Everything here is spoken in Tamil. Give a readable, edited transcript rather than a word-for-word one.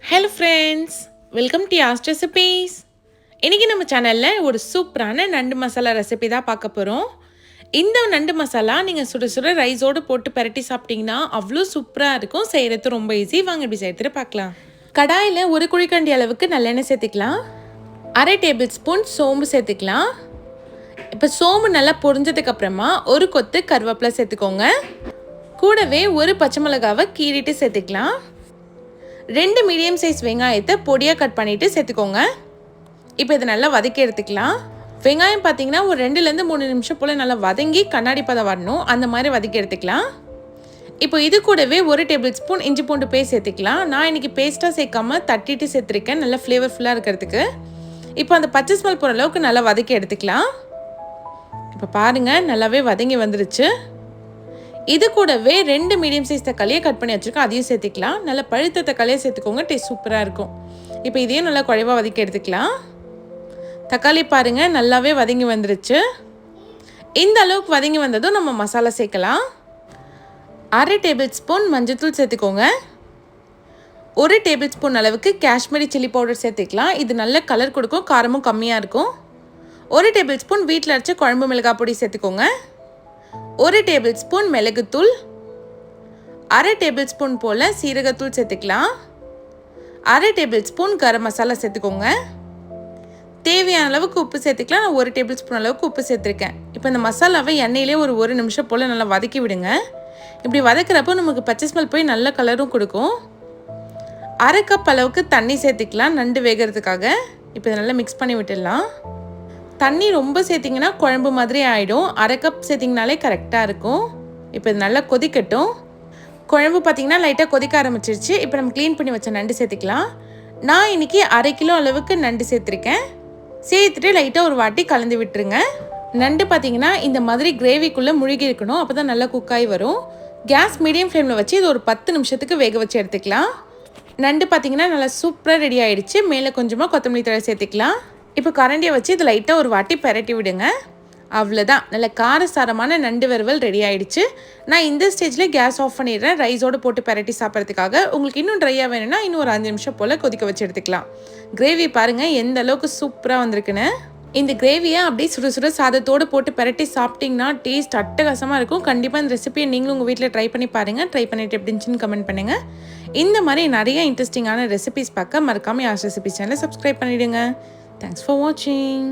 Hello friends, welcome to yast recipes. இன்றைக்கி நம்ம சேனலில் ஒரு சூப்பரான நண்டு மசாலா ரெசிபி தான் பார்க்க போகிறோம். இந்த நண்டு மசாலா நீங்கள் சுட சுட ரைஸோடு போட்டு பரட்டி சாப்பிட்டிங்கன்னா அவ்வளோ சூப்பராக இருக்கும். செய்கிறது ரொம்ப ஈஸி. வாங்க இப்படி செய்கிறது பார்க்கலாம். கடாயில் ஒரு குழிக்கண்டி அளவுக்கு நல்லெண்ணெய் சேர்த்துக்கலாம். அரை டேபிள் ஸ்பூன் சோம்பு சேர்த்துக்கலாம். இப்போ சோம்பு நல்லா பொரிஞ்சதுக்கப்புறமா ஒரு கொத்து கருவேப்பிலை சேர்த்துக்கோங்க. கூடவே ஒரு பச்சை மிளகாவை கீறிட்டு சேர்த்துக்கலாம். 2 மீடியம் சைஸ் வெங்காயத்தை பொடியாக கட் பண்ணிவிட்டு சேர்த்துக்கோங்க. இப்போ இதை நல்லா வதக்கி எடுத்துக்கலாம். வெங்காயம் பார்த்தீங்கன்னா ஒரு 2லேருந்து 3 நிமிஷம் போல் நல்லா வதங்கி கண்ணாடி பதம் வரணும். அந்த மாதிரி வதக்கி எடுத்துக்கலாம். இப்போ இது கூடவே ஒரு டேபிள் ஸ்பூன் இஞ்சி பூண்டு பேஸ்ட் சேர்த்துக்கலாம். நான் இன்றைக்கி பேஸ்ட்டாக சேர்க்காம தட்டிட்டு சேர்த்துருக்கேன், நல்லா ஃப்ளேவர்ஃபுல்லாக இருக்கிறதுக்கு. இப்போ அந்த பச்சை ஸ்மெல் போகிற அளவுக்கு நல்லா வதக்கி எடுத்துக்கலாம். இப்போ பாருங்கள், நல்லாவே வதங்கி வந்துருச்சு. இது கூடவே 2 மீடியம் சைஸ் தக்காளியை கட் பண்ணி வச்சுருக்கோம், அதையும் சேர்த்துக்கலாம். நல்லா பழுத்த தக்காளியை சேர்த்துக்கோங்க, டேஸ்ட் சூப்பராக இருக்கும். இப்போ இதையும் நல்லா குழைவாக வதக்கி எடுத்துக்கலாம். தக்காளி பாருங்கள், நல்லாவே வதங்கி வந்துருச்சு. இந்த அளவுக்கு வதங்கி வந்ததும் நம்ம மசாலா சேர்க்கலாம். அரை டேபிள் ஸ்பூன் மஞ்சள்தூள் சேர்த்துக்கோங்க. 1 டேபிள் ஸ்பூன் அளவுக்கு காஷ்மீரி சில்லி பவுடர் சேர்த்துக்கலாம். இது நல்ல கலர் கொடுக்கும், காரமும் கம்மியாக இருக்கும். 1 டேபிள் ஸ்பூன் வீட்டில் அரைச்ச குழம்பு மிளகாய் பொடி சேர்த்துக்கோங்க. 1 டேபிள் ஸ்பூன் மிளகுத்தூள், அரை டேபிள் ஸ்பூன் போல் சீரகத்தூள் சேர்த்துக்கலாம். அரை டேபிள் ஸ்பூன் கரம் மசாலா சேர்த்துக்கோங்க. தேவையான அளவுக்கு உப்பு சேர்த்துக்கலாம். நான் 1 டேபிள் ஸ்பூன் அளவுக்கு உப்பு சேர்த்துருக்கேன். இப்போ இந்த மசாலாவை எண்ணெயிலே ஒரு நிமிஷம் போல் நல்லா வதக்கி விடுங்க. இப்படி வதக்கிறப்போ நமக்கு பச்சை ஸ்மெல் போய் நல்ல கலரும் கொடுக்கும். அரை கப் அளவுக்கு தண்ணி சேர்த்துக்கலாம் நண்டு வேகிறதுக்காக. இப்போ இதை நல்லா மிக்ஸ் பண்ணி விட்டுடலாம். தண்ணி ரொம்ப சேர்த்திங்கன்னா குழம்பு மாதிரி ஆகிடும். அரை கப் சேர்த்திங்கனாலே கரெக்டாக இருக்கும். இப்போ இது நல்லா கொதிக்கட்டும். குழம்பு பார்த்திங்கன்னா லைட்டாக கொதிக்க ஆரம்பிச்சிருச்சு. இப்போ நம்ம க்ளீன் பண்ணி வச்ச நண்டு சேர்த்துக்கலாம். நான் இன்றைக்கி 1/2 கிலோ அளவுக்கு நண்டு சேர்த்துருக்கேன். சேர்த்துட்டு லைட்டாக ஒரு வாட்டி கலந்து விட்டுருங்க. நண்டு பார்த்திங்கன்னா இந்த மாதிரி கிரேவிக்குள்ளே முழுகி இருக்கணும், அப்போ தான் நல்லா குக்காகி வரும். கேஸ் மீடியம் ஃப்ளேமில் வச்சு இது ஒரு 10 நிமிஷத்துக்கு வேக வச்சு எடுத்துக்கலாம். நண்டு பார்த்திங்கன்னா நல்லா சூப்பராக ரெடி ஆகிடுச்சு. மேலே கொஞ்சமாக கொத்தமல்லி தழை சேர்த்துக்கலாம். இப்போ கரண்டியை வச்சு இது லைட்டாக ஒரு வாட்டி பரட்டி விடுங்க. அவ்வளோதான், நல்ல காரசாரமான நண்டு வறுவல் ரெடி ஆகிடுச்சு. நான் இந்த ஸ்டேஜில் கேஸ் ஆஃப் பண்ணிடுறேன், ரைஸோடு போட்டு பரட்டி சாப்பிட்றதுக்காக. உங்களுக்கு இன்னும் ட்ரையாக வேணும்னா இன்னும் ஒரு 5 நிமிஷம் போல் கொதிக்க வச்சு எடுத்துக்கலாம். கிரேவி பாருங்கள் எந்த அளவுக்கு சூப்பராக வந்திருக்குன்னு. இந்த கிரேவியை அப்படியே சுட சுட சாதத்தோடு போட்டு பரட்டி சாப்பிட்டிங்கன்னா டேஸ்ட் அட்டகாசமாக இருக்கும். கண்டிப்பாக இந்த ரெசிபியை நீங்களும் உங்கள் வீட்டில் ட்ரை பண்ணி பாருங்கள். ட்ரை பண்ணிட்டு எப்படி இருந்துச்சுன்னு கமெண்ட் பண்ணுங்கள். இந்த மாதிரி நிறைய இன்ட்ரெஸ்டிங்கான ரெசிபிஸ் பார்க்க மறக்காமல் யாஷ் ரெசிபிஸ் சேனலை சப்ஸ்கிரைப் பண்ணிவிடுங்க. Thanks for watching.